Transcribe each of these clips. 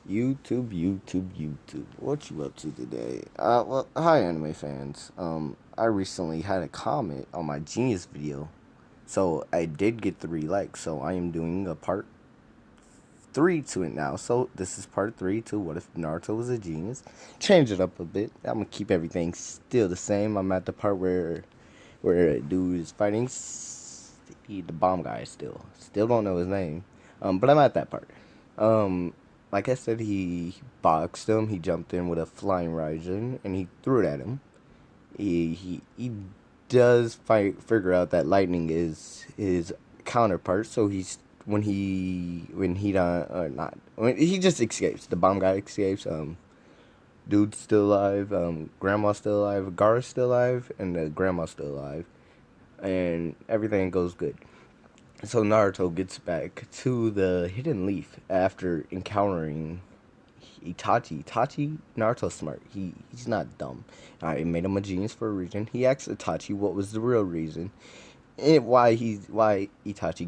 YouTube. What you up to today? Well, hi, anime fans. I recently had a comment on my Genius video, so I did get 3 likes. So I am doing a part 3 to it now. So this is part 3 to what if Naruto was a genius? Change it up a bit. I'm gonna keep everything still the same. I'm at the part where a dude is fighting the bomb guy still don't know his name. But I'm at that part. Um, like I said, he boxed him. He jumped in with a flying Raijin and he threw it at him. He does figure out that lightning is his counterpart. So he's when he not not when he just escapes. The bomb guy escapes. Dude's still alive. Grandma's still alive. Gara's still alive, and the grandma's still alive, and everything goes good. So Naruto gets back to the Hidden Leaf after encountering Itachi. Naruto's smart. He's not dumb. I made him a genius for a reason. He asked Itachi what was the real reason, and why Itachi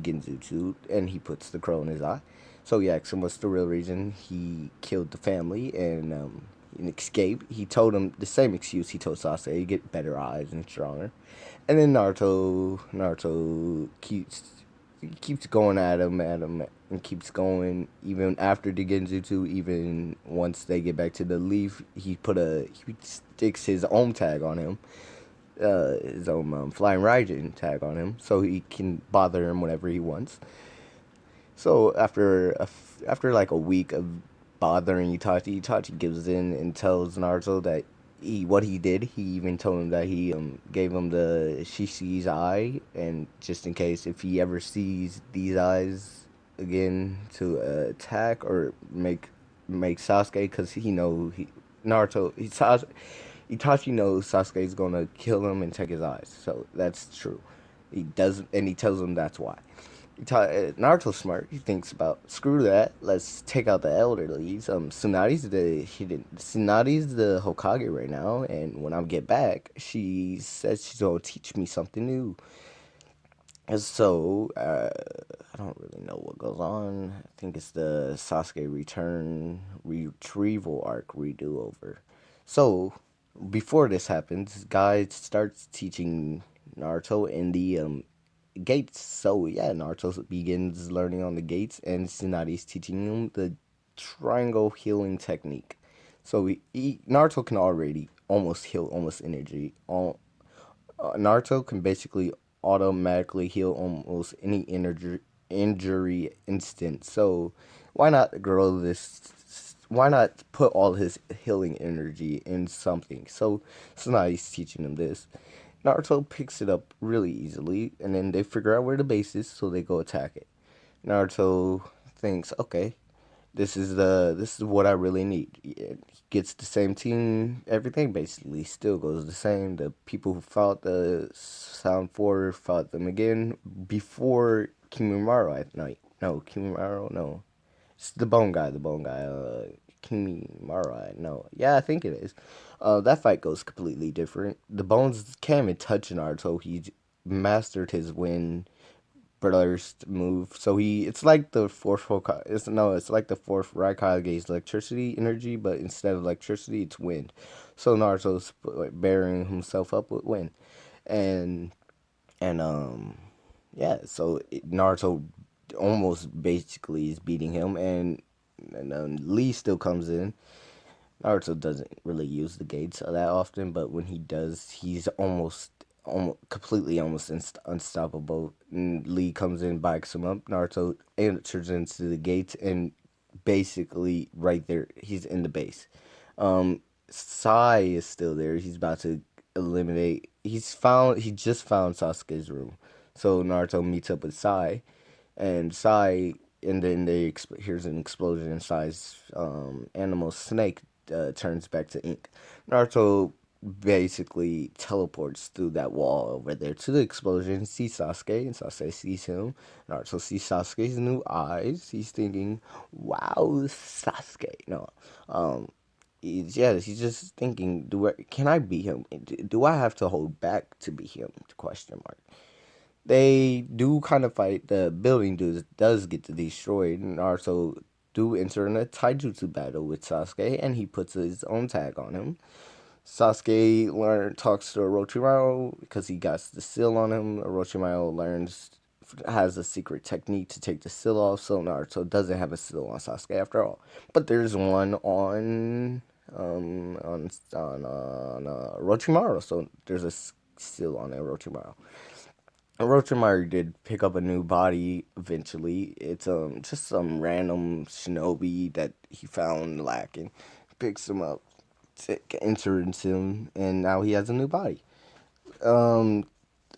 Genjutsu, and he puts the crow in his eye. So he asked him what's the real reason he killed the family and escape. He told him the same excuse he told Sasuke: get better eyes and stronger. And then Naruto keeps going at him, and keeps going even after the Genjutsu. Even once they get back to the leaf, he sticks his own tag on him, his own flying Raijin tag on him, so he can bother him whenever he wants. So after like a week of bothering Itachi gives in and tells Naruto that what he did. He even told him that he gave him the Shishi's eye, and just in case if he ever sees these eyes again to attack or make Sasuke, because he know he Naruto he Itachi knows Sasuke's gonna kill him and take his eyes, so that's true. He does, and he tells him that's why. Naruto's smart. He thinks about screw that. Let's take out the elderlies. Tsunadi's the Hokage right now, and when I get back, she says she's gonna teach me something new. And so I don't really know what goes on. I think it's the Sasuke return retrieval arc redo over. So before this happens, guy starts teaching Naruto in the gates. So yeah, Naruto begins learning on the gates, and Tsunadi's teaching him the triangle healing technique. So Naruto can already almost heal almost energy. Naruto can basically automatically heal almost any injury instant. So why not grow this? Why not put all his healing energy in something? So now he's teaching him this. Naruto picks it up really easily, and then they figure out where the base is, so they go attack it. Naruto thinks, okay, this is what I really need. He gets the same team, everything basically still goes the same. The people who fought the Sound Four fought them again before Kimimaro at night. No, Kimimaro, no. It's the bone guy, Kimimaro, no. Yeah, I think it is. That fight goes completely different. The bones can't even touch Naruto. He mastered his wind burst move. So it's like the fourth Hokage. It's like the fourth Raikage's electricity energy, but instead of electricity, it's wind. So Naruto's bearing himself up with wind, and and yeah. So Naruto almost basically is beating him, and Lee still comes in. Naruto doesn't really use the gates that often, but when he does, he's almost completely almost unstoppable. And Lee comes in, bikes him up. Naruto enters into the gates, and basically right there, he's in the base. Sai is still there. He's about to eliminate. He just found Sasuke's room, so Naruto meets up with Sai, and Sai, and then here's an explosion, and Sai's animal snake turns back to ink. Naruto basically teleports through that wall over there to the explosion, sees Sasuke, and Sasuke sees him. Naruto sees Sasuke's new eyes. He's thinking, "Wow, Sasuke." No, um, he's just thinking, can I beat him? Do I have to hold back to beat him? Question mark. They do kind of fight. The building does get destroyed. Naruto do enter in a taijutsu battle with Sasuke, and he puts his own tag on him. Sasuke talks to Orochimaru because he got the seal on him. Orochimaru has a secret technique to take the seal off, so Naruto doesn't have a seal on Sasuke after all. But there's one Orochimaru, so there's a seal on Orochimaru. Orochimaru did pick up a new body eventually. It's just some random shinobi that he found lacking. Picks him up, enters him, and now he has a new body. Um,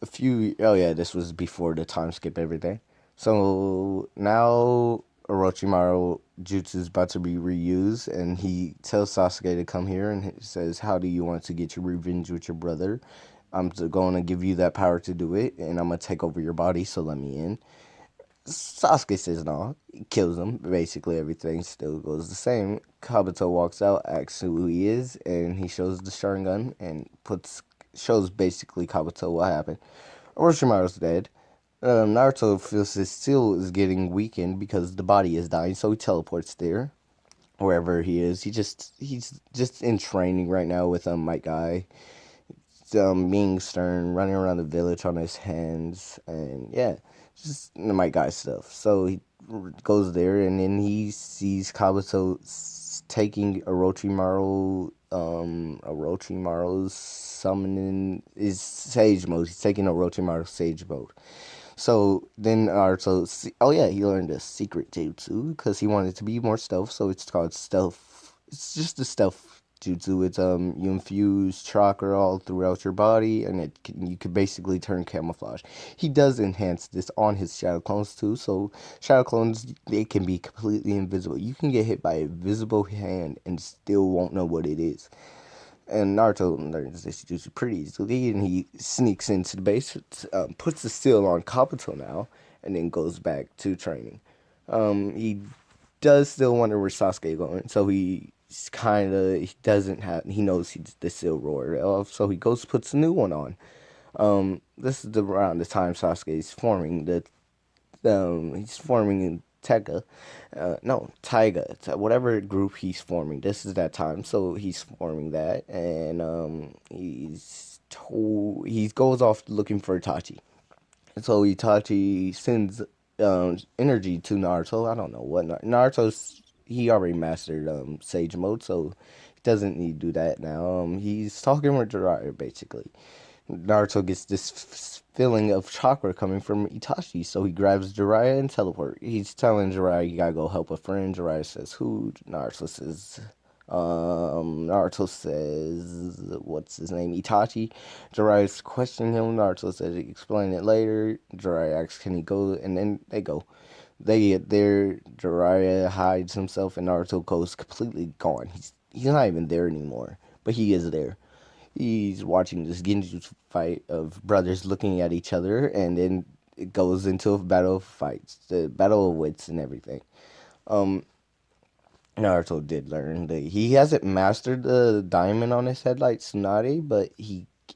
oh yeah, this was before the time skip everything. So now Orochimaru jutsu is about to be reused, and he tells Sasuke to come here, and he says, "How do you want to get your revenge with your brother? I'm going to give you that power to do it, and I'm gonna take over your body. So let me in." Sasuke says no. He kills him. Basically, everything still goes the same. Kabuto walks out, asks who he is, and he shows the Sharingan and shows basically Kabuto what happened. Orochimaru's dead. Naruto feels his seal is getting weakened because the body is dying, so he teleports there, wherever he is. He's just in training right now with Might Guy, being stern, running around the village on his hands, and yeah, just the Might Guy stuff. So he goes there, and then he sees Kabuto taking Orochimaru's summoning is Sage mode. He's taking Orochimaru's Sage mode. So then Naruto, oh yeah, he learned a secret jutsu because he wanted to be more stealth. So it's called stealth. It's just a stealth jutsu. It's you infuse chakra all throughout your body, and you could basically turn camouflage. He does enhance this on his shadow clones too. So shadow clones, they can be completely invisible. You can get hit by a visible hand and still won't know what it is. And Naruto learns this jutsu pretty easily, and he sneaks into the base, puts the seal on Kabuto now, and then goes back to training. He does still wonder where Sasuke going, so he doesn't have, he knows the seal roared off, so he goes puts a new one on. This is around the time Sasuke is forming he's forming in Tega, no Taiga, whatever group he's forming. This is that time, so he's forming that, and he goes off looking for Itachi. So Itachi sends energy to Naruto. I don't know what Naruto's. He already mastered Sage mode, so he doesn't need to do that now. He's talking with Jiraiya basically. Naruto gets this feeling of chakra coming from Itachi, so he grabs Jiraiya and teleport. He's telling Jiraiya, "You gotta go help a friend." Jiraiya says, "Who?" Naruto says, "What's his name? Itachi." Jiraiya's questioning him. Naruto says, "Explain it later." Jiraiya asks, "Can he go?" And then they go. They get there. Jiraiya hides himself, and Naruto goes completely gone. He's not even there anymore, but he is there. He's watching this Genjutsu fight of brothers looking at each other, and then it goes into a battle of fights, the battle of wits and everything. Um, Naruto did learn that he hasn't mastered the diamond on his head like Tsunade, but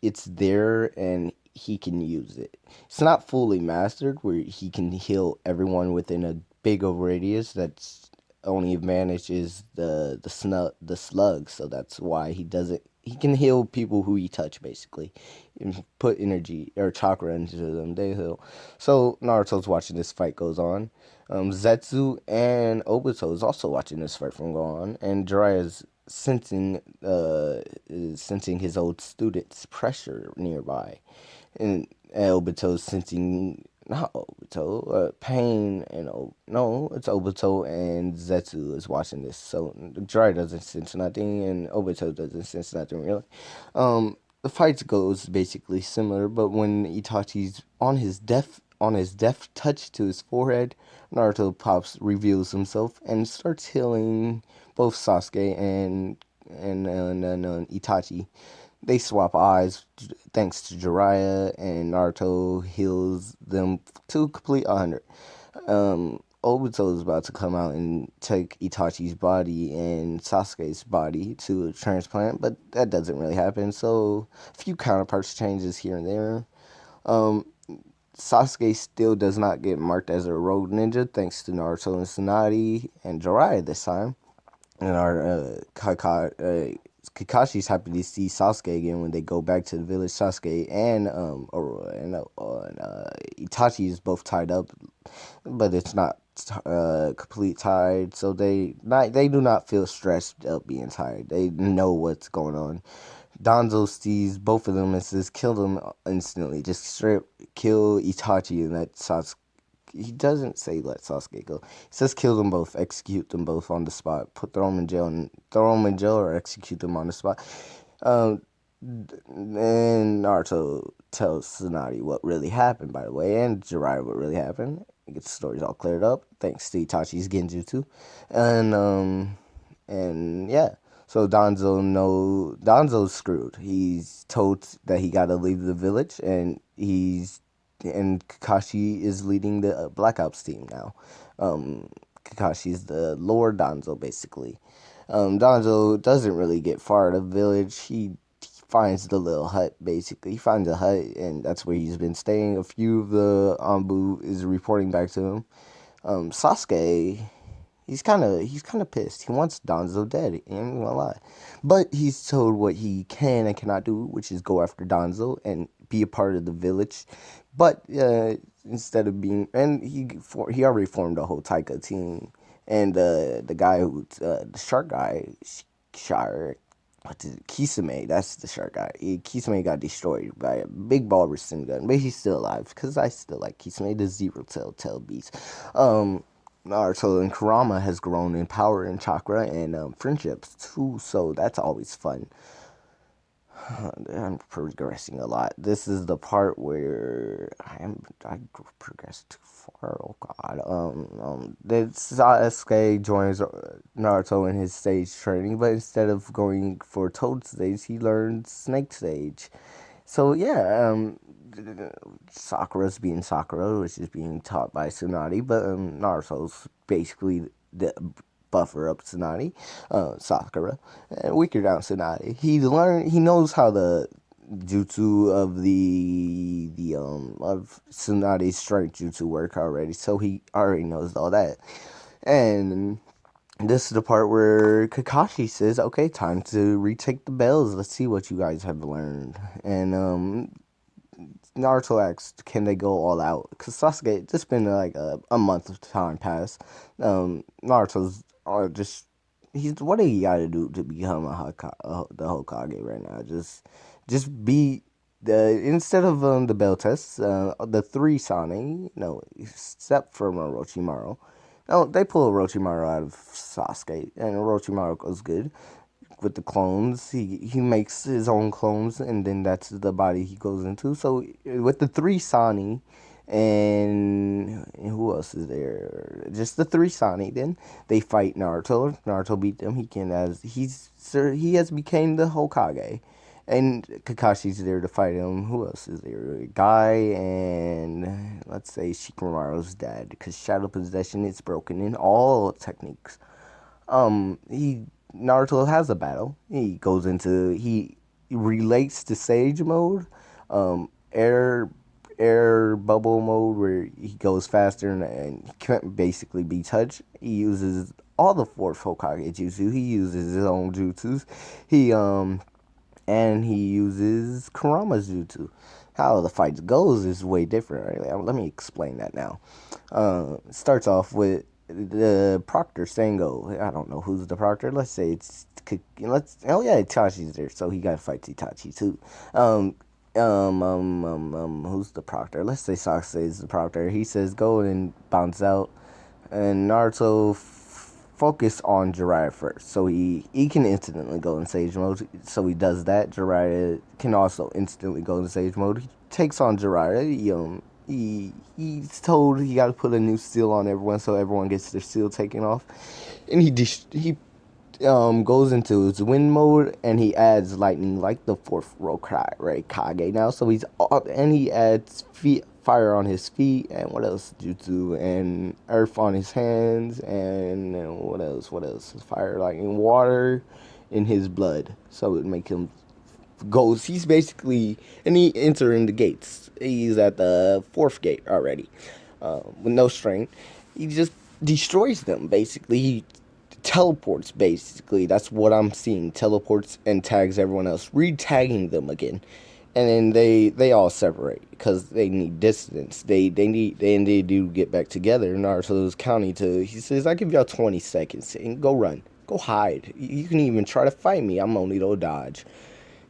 it's there and he can use it. It's not fully mastered where he can heal everyone within a bigger radius. That's only manages the slug, so that's why he doesn't. He can heal people who he touch basically, and put energy or chakra into them. They heal. So Naruto's watching this fight goes on. Zetsu and Obito is also watching this fight from go on, and Jiraiya is sensing his old student's pressure nearby, and Obito's sensing not Obito, Pain and no, it's Obito and Zetsu is watching this. So Jiraiya doesn't sense nothing, and Obito doesn't sense nothing really. The fight goes basically similar, but when Itachi's on his death touch to his forehead, Naruto reveals himself and starts healing both Sasuke and Itachi. They swap eyes thanks to Jiraiya, and Naruto heals them to complete 100. Obito is about to come out and take Itachi's body and Sasuke's body to a transplant, but that doesn't really happen. So a few counterparts changes here and there. Um, Sasuke still does not get marked as a rogue ninja thanks to Naruto and Tsunade and Jiraiya this time. And our Kakashi's happy to see Sasuke again when they go back to the village. Sasuke and Itachi is both tied up, but it's not complete tied. So they do not feel stressed up being tied. They know what's going on. Danzo sees both of them and says, "Kill them instantly. Just straight kill Itachi and let Sasuke." He doesn't say let Sasuke go. He says kill them both, execute them both on the spot, throw them in jail, and throw them in jail or execute them on the spot. Um, and Naruto tells Tsunade what really happened, by the way, and Jiraiya what really happened. He gets the stories all cleared up thanks to Itachi's Genjutsu, and yeah. So Danzo's screwed. He's told that he got to leave the village, and Kakashi is leading the Black Ops team now. Kakashi's the Lord Danzo, basically. Danzo doesn't really get far out of the village. He finds the little hut, basically. He finds a hut, and that's where he's been staying. A few of the Anbu is reporting back to him. Sasuke, he's kind of pissed. He wants Danzo dead. I ain't gonna lie, but he's told what he can and cannot do, which is go after Danzo and be a part of the village. But instead of being, and he already formed a whole Taika team, and the guy who the shark guy, Shark. What is it? Kisame, that's the shark guy. Kisame got destroyed by a big ball Rasen gun, but he's still alive because I still like Kisame, the zero tail beast. Um, Naruto and Kurama has grown in power and chakra and friendships too, so that's always fun. I'm progressing a lot. This is the part where I progressed too far. Oh God. The Sasuke joins Naruto in his stage training, but instead of going for Toad stage, he learns Snake stage. So yeah, Sakura's being Sakura, which is being taught by Tsunade, but Naruto's basically the buffer up Tsunade, Sakura, and weaker down Tsunade. He knows how the jutsu of the of Tsunade's strength jutsu work already, so he already knows all that. And this is the part where Kakashi says, "Okay, time to retake the bells. Let's see what you guys have learned." And Naruto asks, "Can they go all out?" Because Sasuke, it's been like a month of time passed. Naruto's just what do you got to do to become the Hokage right now? Just be the instead of the bell tests, the three Sane, except for Orochimaru. No, they pull Orochimaru out of Sasuke, and Orochimaru goes good with the clones. He makes his own clones, and then that's the body he goes into. So with the three Sani, and who else is there? Just the three Sani. Then they fight Naruto. Naruto beat them. He has became the Hokage. And Kakashi's there to fight him. Who else is there? Guy and let's say Shikamaru's dad, because shadow possession is broken in all techniques. He Naruto has a battle. He relates to Sage mode, air bubble mode where he goes faster and he can't basically be touched. He uses all the fourth Hokage jutsu. He uses his own jutsus. He and he uses Kurama's jutsu. How the fight goes is way different. Right? Let me explain that now. Starts off with the Proctor Sango. I don't know who's the Proctor. Let's say oh yeah, Itachi's there, so he gotta fight Itachi too. Who's the Proctor? Let's say Sasuke is the Proctor. He says go and bounce out, and Naruto focus on Jiraiya first, so he can instantly go in Sage mode. So he does that. Jiraiya can also instantly go in Sage mode. He takes on Jiraiya. He's told he got to put a new seal on everyone, so everyone gets their seal taken off, and he goes into his wind mode, and he adds lightning like the fourth Kage now. So he adds fire on his feet, and what else? Jutsu and earth on his hands, and what else? Fire, lightning, water in his blood. So it make him goes. He's basically, and he entering the gates. He's at the fourth gate already, with no strength. He just destroys them. Basically, he teleports. Basically, that's what I'm seeing. Teleports and tags everyone else, re-tagging them again, and then they all separate because they need distance. They do get back together. Naruto's counting to. He says, "I give y'all 20 seconds and go run." Go hide. You can even try to fight me. I'm only to dodge.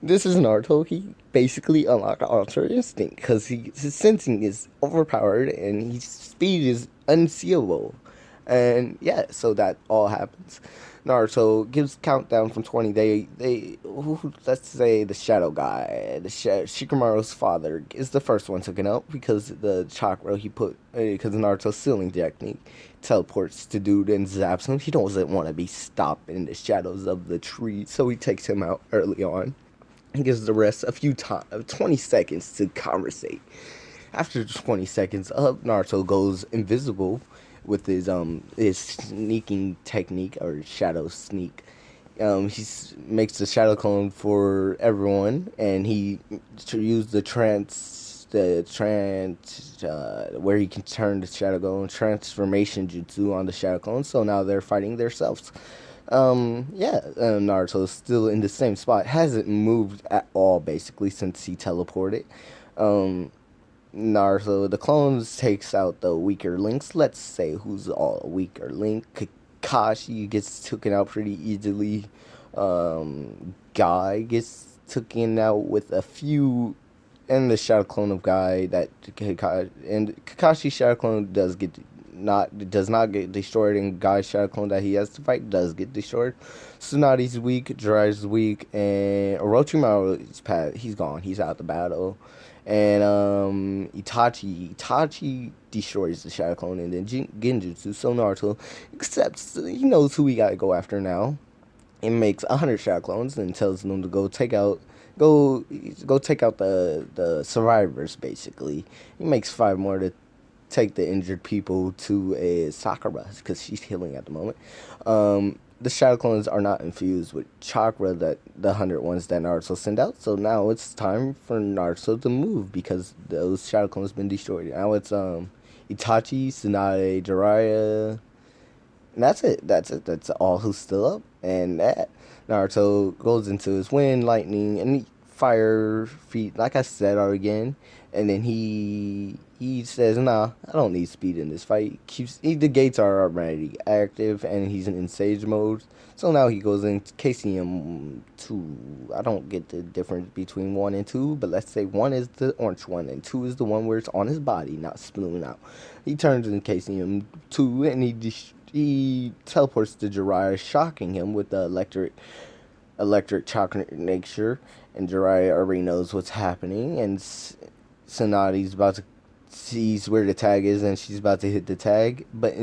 This is Naruto. He basically unlocked Ultra Instinct because his sensing is overpowered and his speed is unseeable. And yeah, so that all happens. Naruto gives countdown from 20. Let's say the Shadow guy, Shikamaru's father, is the first one taken out because the chakra he put, because Naruto's sealing technique teleports to dude and zaps him. He doesn't want to be stopped in the shadows of the tree, so he takes him out early on. He gives the rest a few time, 20 seconds to conversate. After 20 seconds up, Naruto goes invisible with his sneaking technique or shadow sneak. He makes the shadow clone for everyone, and he used where he can turn the shadow clone transformation jutsu on the shadow clone. So now they're fighting themselves. Naruto's still in the same spot. Hasn't moved at all, basically, since he teleported. Um, Naruto, the clones, takes out the weaker links. Let's say who's all a weaker link. Kakashi gets taken out pretty easily. Guy gets taken out with a few. And the shadow clone of Guy that Kakashi's shadow clone does not get destroyed, and Guy's shadow clone that he has to fight does get destroyed. Tsunadi's weak, Jiraiya's weak, and Orochimaru he's gone. He's out the battle. And Itachi destroys the shadow clone, and then Genjutsu. So Naruto accepts. He knows who he gotta go after now, and makes 100 shadow clones and tells them to go take out the survivors. Basically, he makes 5 more to take the injured people to a Sakura because she's healing at the moment. The shadow clones are not infused with chakra that the 100 ones that Naruto sent out. So now it's time for Naruto to move because those shadow clones been destroyed. Now it's Itachi, Tsunade, Jiraiya, and that's it. That's it. That's all who's still up. And that Naruto goes into his wind, lightning, and fire feet. Like I said again, and then he says, "Nah, I don't need speed in this fight." The gates are already active, and he's in sage mode. So now he goes into KCM 2. I don't get the difference between 1 and 2, but let's say 1 is the orange one, and 2 is the one where it's on his body, not spilling out. He turns into KCM 2, and he teleports to Jiraiya, shocking him with the electric chocolate nature, and Jiraiya already knows what's happening, and Tsunade's about to sees where the tag is, and she's about to hit the tag, but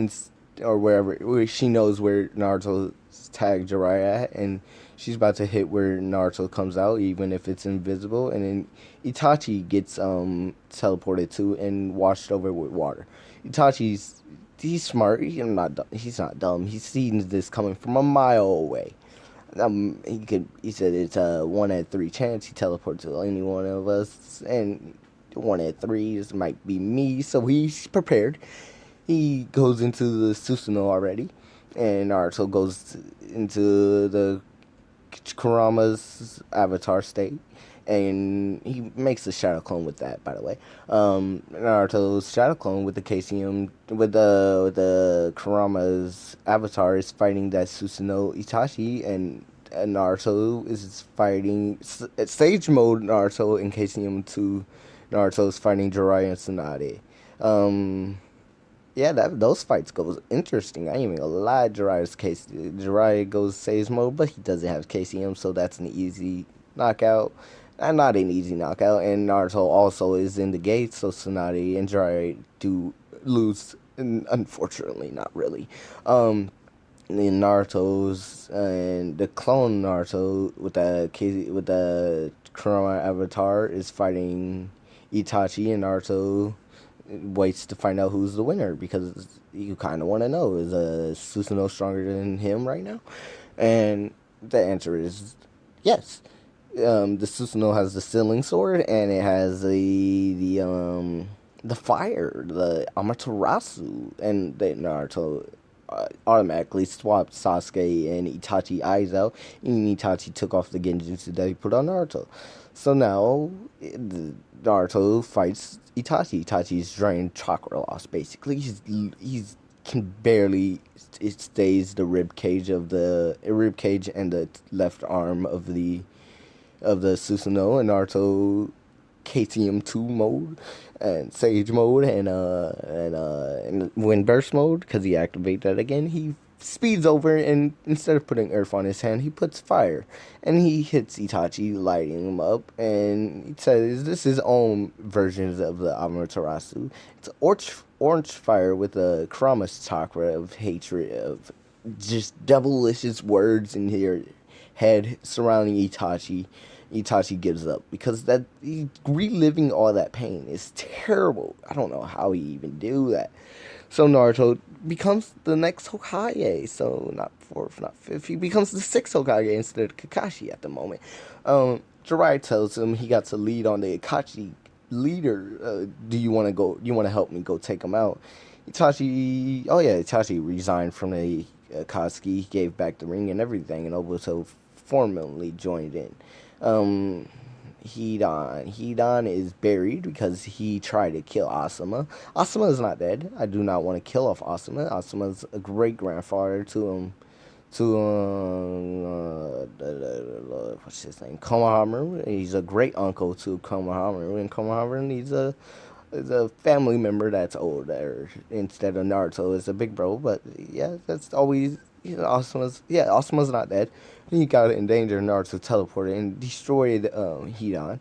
or where she knows where Naruto's tag Jiraiya at, and she's about to hit where Naruto comes out, even if it's invisible, and then Itachi gets teleported to and washed over with water. He's smart. He's not dumb. He's seen this coming from a mile away. He said it's a 1 in 3 chance he teleports to any one of us, and 1 in 3 this might be me. So he's prepared. He goes into the Susanoo already, and Naruto goes into the Kurama's avatar state, and he makes a shadow clone with that. By the way, Naruto's shadow clone with the KCM with the Kurama's avatar is fighting that Susanoo Itachi, and Naruto is fighting stage mode Naruto in KCM 2. Naruto's fighting Jiraiya and Tsunade. Yeah, those fights goes interesting. I ain't even gonna lie. Jiraiya goes sage mode, but he doesn't have KCM, so that's an easy knockout. Not an easy knockout. And Naruto also is in the gate, so Tsunade and Jiraiya do lose. And unfortunately, not really. In Naruto's and the clone Naruto with the Kurama avatar is fighting Itachi, and Naruto waits to find out who's the winner because you kind of want to know, is Susanoo stronger than him right now? And the answer is yes. The Susanoo has the Sealing Sword, and it has the fire, the Amaterasu, and the Naruto automatically swapped Sasuke and Itachi eyes out, and Itachi took off the Genjutsu that he put on Naruto. So now Naruto fights Itachi. Itachi's drained chakra loss. Basically, he's can barely it stays the rib cage and the left arm of the Susanoo and Naruto KTM2 mode and Sage mode and Wind Burst mode because he activates that again. He speeds over and instead of putting earth on his hand, he puts fire and he hits Itachi, lighting him up. And he says this is his own versions of the Amaterasu. It's orange fire with a Kurama's chakra of hatred of just devilicious words in your head surrounding Itachi. Itachi gives up because that he reliving all that pain is terrible. I don't know how he even do that. So Naruto becomes the next Hokage. So not fourth, not fifth. He becomes the sixth Hokage instead of Kakashi at the moment. Jiraiya tells him he got to lead on the Itachi leader. Do you want to go? You want to help me go take him out? Itachi. Oh yeah, Itachi resigned from the Akatsuki. He gave back the ring and everything, and Obito formally joined in. Um, Hidan is buried because he tried to kill Asuma. Asuma is not dead. I do not want to kill off Asuma. Asuma's a great grandfather to what's his name, Konohamaru. He's a great uncle to Konohamaru, and Konohamaru needs a family member that's older instead of Naruto as a big bro. But yeah, that's always Asuma's not dead. He got in danger. Naruto teleported and destroyed Hidan,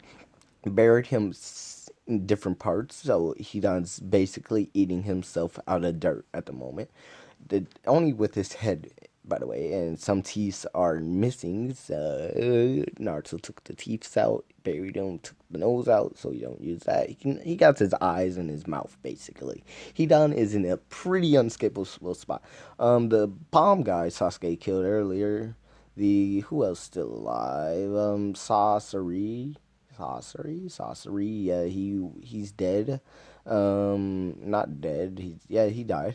buried him in different parts. So Hidan's basically eating himself out of dirt at the moment. Only with his head, by the way, and some teeth are missing. So Naruto took the teeth out, buried him, took the nose out, so you don't use that. He got his eyes and his mouth basically. Hidan is in a pretty unscapable spot. The bomb guy Sasuke killed earlier. The who else still alive? Sasori. Yeah, he's dead. Not dead. He died.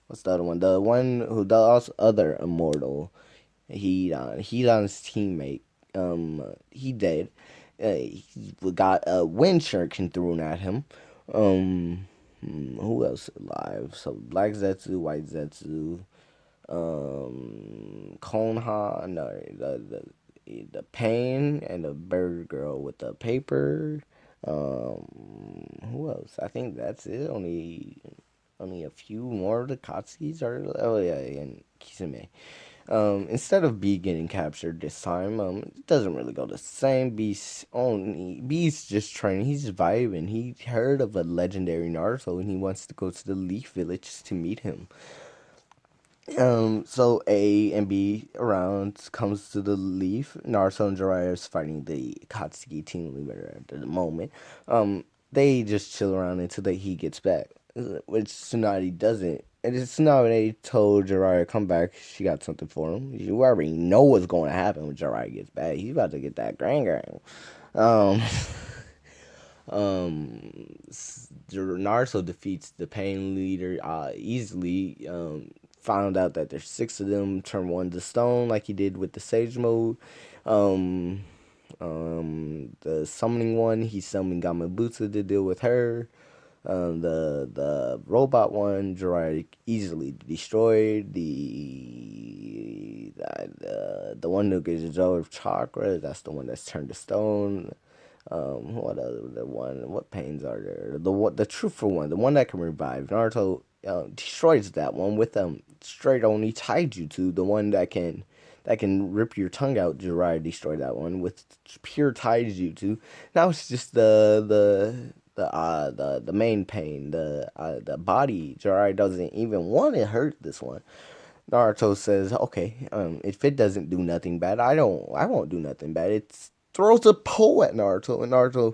What's the other one? The one who the other immortal. Hedon's teammate. He dead. He got a wind shuriken thrown at him. Who else alive? So Black Zetsu, White Zetsu, Konoha, no, the pain and the bird girl with the paper. Who else? I think that's it. Only a few more of the Katsuki's are. Oh yeah, and Kisame. Instead of B getting captured this time, it doesn't really go the same. B's just training. He's vibing. He heard of a legendary Naruto and he wants to go to the Leaf Village to meet him. So A and B around comes to the Leaf. Naruto and Jiraiya is fighting the Katsuki team leader at the moment. They just chill around until he gets back, which Tsunade doesn't. And Tsunade told Jiraiya, come back, she got something for him. You already know what's going to happen when Jiraiya gets back. He's about to get that grand. Um, Naruto defeats the pain leader easily. Found out that there's six of them. Turn one to stone like he did with the Sage mode. Um, the summoning one, he summoned Gamabutsu to deal with her. The robot one, Jiraiya easily destroyed. The one who gets absorbed chakra, that's the one that's turned to stone. What other one? What pains are there? The truthful one, the one that can revive. Naruto destroys that one with straight only taijutsu, the one that can rip your tongue out. Jiraiya destroyed that one with pure taijutsu. Now it's just the main pain, the body. Jiraiya doesn't even want to hurt this one. Naruto says, "Okay, if it doesn't do nothing bad, I won't do nothing bad." It throws a pole at Naruto, and Naruto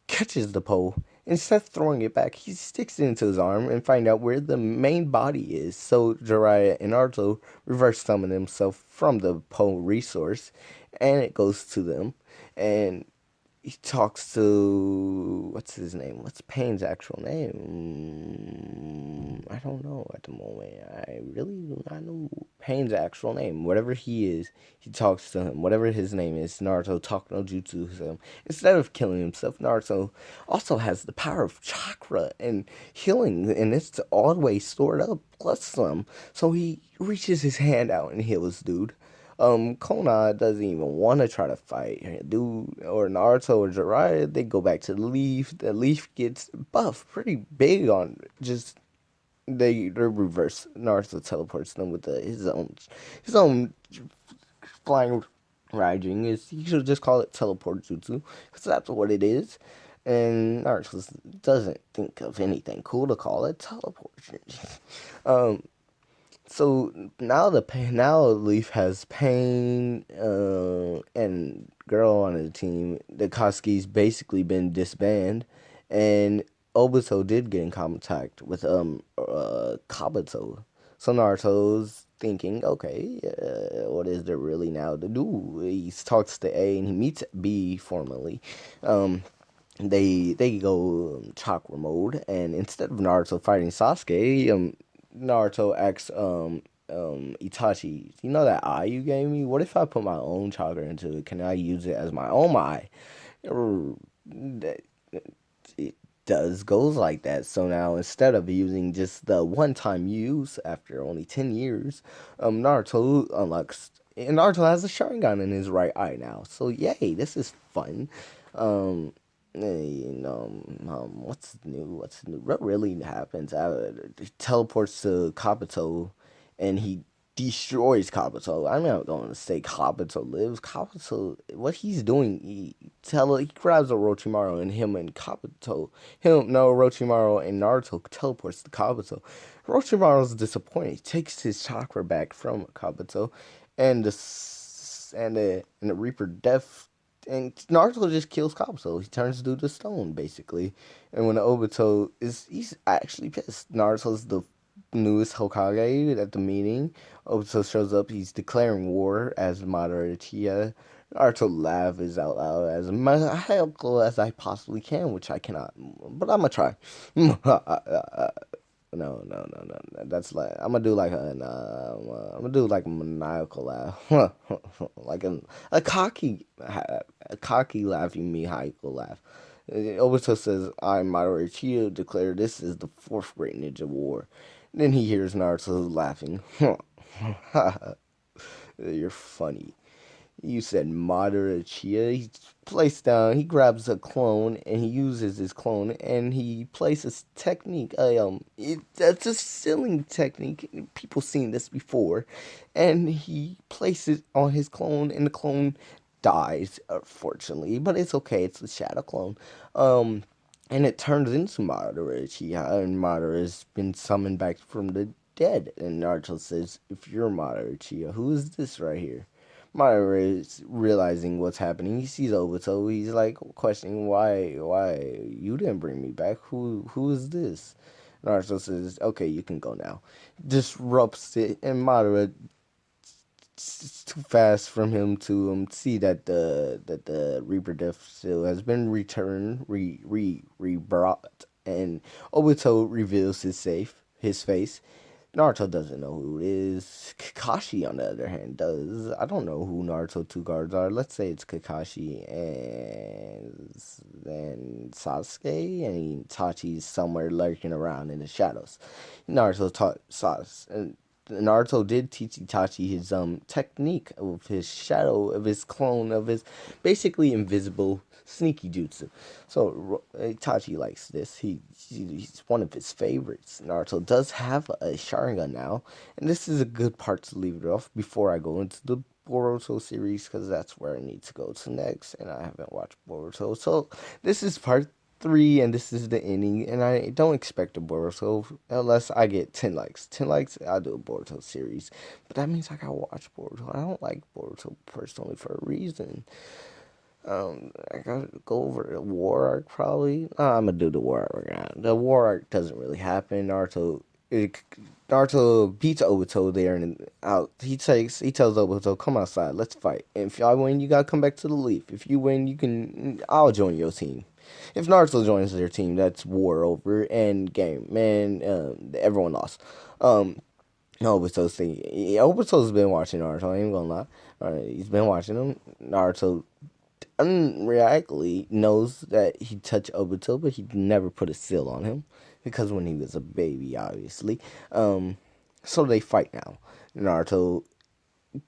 catches the pole. Instead of throwing it back, he sticks it into his arm and find out where the main body is. So Jiraiya and Naruto reverse summon himself from the pole resource, and it goes to them, and he talks to what's his name? What's Pain's actual name? I don't know at the moment. I really do not know Pain's actual name. Whatever he is, he talks to him. Whatever his name is, Naruto talk no jutsu to him. Instead of killing himself, Naruto also has the power of chakra and healing, and it's always stored up plus some. So he reaches his hand out and heals dude. Kona doesn't even want to try to fight. Dude, or Naruto or Jiraiya, they go back to the Leaf. The Leaf gets buffed pretty big on just they reverse. Naruto teleports them with his own flying Raijin. Is you should just call it teleport jutsu because that's what it is. And Naruto doesn't think of anything cool to call it teleport. um, so now Leaf has Pain and Girl on the team. The Koski's basically been disbanded, and Obito did get in contact with Kabuto. So Naruto's thinking, okay, what is there really now to do? He talks to A and he meets B formally. Um, they go chakra mode, and instead of Naruto fighting Sasuke, Naruto asks Itachi, you know that eye you gave me? What if I put my own chakra into it? Can I use it as my own eye? That it does goes like that. So now instead of using just the one time use after only 10 years, Naruto unlocks and Naruto has a Sharingan in his right eye now. So yay, this is fun. Um, what's new? What's new? What really happens? He teleports to Kabuto, and he destroys Kabuto. I'm not going to say Kabuto lives. Kabuto, what he's doing, he grabs Orochimaru and him and Kabuto, Orochimaru and Naruto teleports to Kabuto. Orochimaru's disappointed. He takes his chakra back from Kabuto, and the Reaper Death. And Naruto just kills Kabuto. He turns dude to stone, basically. And when he's actually pissed. Naruto's the newest Hokage at the meeting. Obito shows up. He's declaring war as Madara Uchiha. Naruto laughs out loud as helpful as I possibly can, which I cannot, but I'm gonna try. No. That's like I'm gonna do like a maniacal laugh, like a cocky laughing maniacal laugh. Obito says, "I, Madara Uchiha, declare this is the fourth great ninja war." Then he hears Naruto laughing. You're funny. You said Madara Chia. He grabs a clone and he uses his clone and he places technique. That's a ceiling technique. People seen this before, and he places on his clone and the clone dies, unfortunately, but it's okay. It's a shadow clone. And it turns into Madara Uchiha, and Madara has been summoned back from the dead. And Naruto says, "If you're Madara Uchiha, who is this right here?" Madara is realizing what's happening. He sees Obito. He's like questioning why you didn't bring me back. Who is this? Naruto says, "Okay, you can go now." Disrupts it, and Madara it's too fast from him to see that the Reaper Death Seal has been returned, brought, and Obito reveals his face. Naruto doesn't know who it is. Kakashi, on the other hand, does. I don't know who Naruto two guards are. Let's say it's Kakashi and then Sasuke, and Itachi's somewhere lurking around in the shadows. Naruto taught Sasuke. Naruto did teach Itachi his technique of his shadow, of his clone, of his basically invisible sneaky jutsu. So Itachi likes this. He's one of his favorites. Naruto does have a Sharingan now, and this is a good part to leave it off before I go into the Boruto series because that's where I need to go to next, and I haven't watched Boruto. So this is part 3, and this is the ending, and I don't expect a Boruto unless I get 10 likes. 10 likes, I'll do a Boruto series. But that means I gotta watch Boruto. I don't like Boruto personally for a reason. I gotta go over the war arc probably. I'm gonna do the war arc now. The war arc doesn't really happen. Naruto it, Naruto beats Obito there and out. He tells Obito, "Come outside, let's fight. And if I win, you gotta come back to the Leaf. If you win, you can. I'll join your team. If Naruto joins their team, that's war over and game. Man, everyone lost. Obito's been watching Naruto. I ain't gonna lie. He's been watching him. Naruto unreactly knows that he touched Obito, but he never put a seal on him because when he was a baby, obviously. So they fight now. Naruto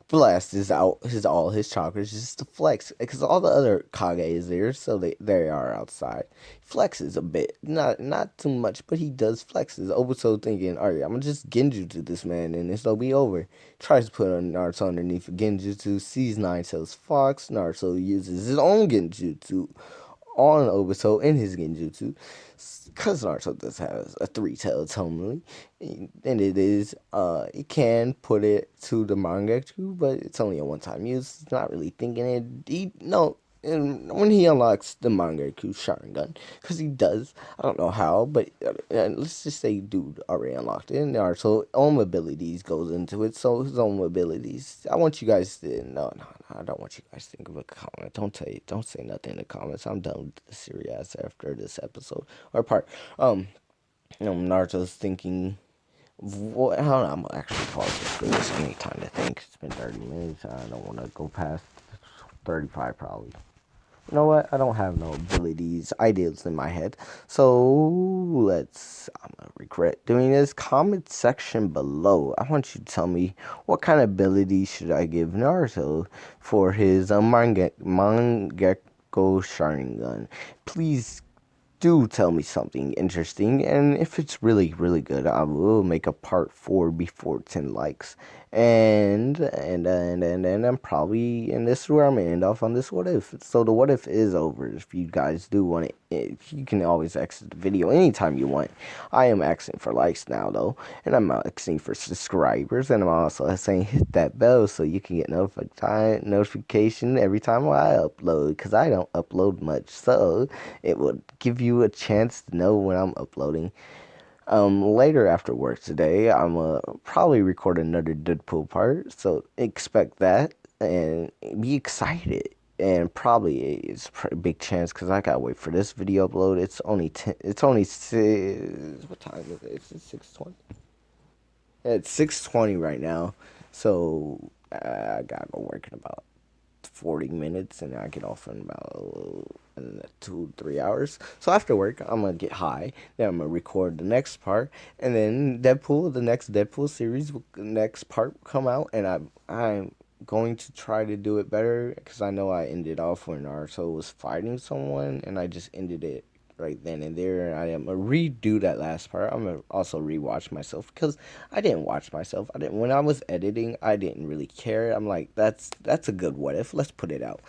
blasts all his chakras just to flex because all the other Kage is there, so they are outside. Flexes a bit, not too much, but he does flexes. Obito thinking, all right, I'm gonna just genjutsu this man and this will be over. Tries to put on Naruto underneath genjutsu, sees Nine Tails Fox. Naruto uses his own genjutsu on Obito in his genjutsu, because Naruto does have a three-tailed Tomui, and it can put it to the Mangekyou, but it's only a one-time use. It's not really thinking it. No, and when he unlocks the Mangekyou Sharingan, because he does, I don't know how, but let's just say dude already unlocked it, and Naruto's own abilities goes into it, so his own abilities. I want you guys to, no, I don't want you guys to think of a comment. Don't say nothing in the comments. I'm done with the series after this episode or part. Naruto's thinking. What? Hold on, I'm gonna actually pause this because I need time to think. It's been 30 minutes. I don't want to go past 35 probably. You know what? I don't have no ideas in my head. So I'm gonna regret doing this. Comment section below. I want you to tell me what kind of abilities should I give Naruto for his Mangekyo Sharingan. Please do tell me something interesting, and if it's really really good, I will make a part 4 before 10 likes. And I'm probably, and this is where I'm gonna end off on this what if. So the what if is over. If you guys do want it, you can always exit the video anytime you want. I am asking for likes now though, and I'm asking for subscribers, and I'm also saying hit that bell so you can get notification every time I upload, because I don't upload much, so it would give you a chance to know when I'm uploading. Later after work today, I'm probably record another Deadpool part, so expect that and be excited. And probably it's a pretty big chance because I gotta wait for this video upload. It's only 10. It's only what time is it? It's 6:20. It's 6:20 right now, so I gotta go work in about 40 minutes, and I get off in about 2-3 hours. So after work, I'm gonna get high. Then I'm gonna record the next part, and then the next Deadpool series, next part will come out, and I'm going to try to do it better because I know I ended off when Naruto was fighting someone, and I just ended it right then and there. And I am gonna redo that last part. I'm gonna also rewatch myself because I didn't watch myself. I didn't when I was editing. I didn't really care. I'm like, that's a good what if. Let's put it out.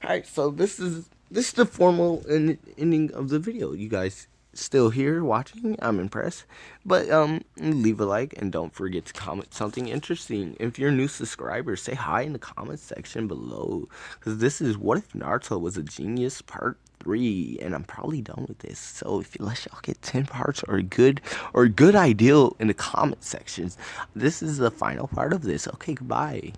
All right. So this is the formal ending of the video. You guys still here watching? I'm impressed. But leave a like and don't forget to comment something interesting. If you're a new subscriber, say hi in the comment section below, because this is what if Naruto was a genius part 3, and I'm probably done with this. So if you let y'all get 10 parts or good ideal in the comment sections, this is the final part of this. Okay, goodbye.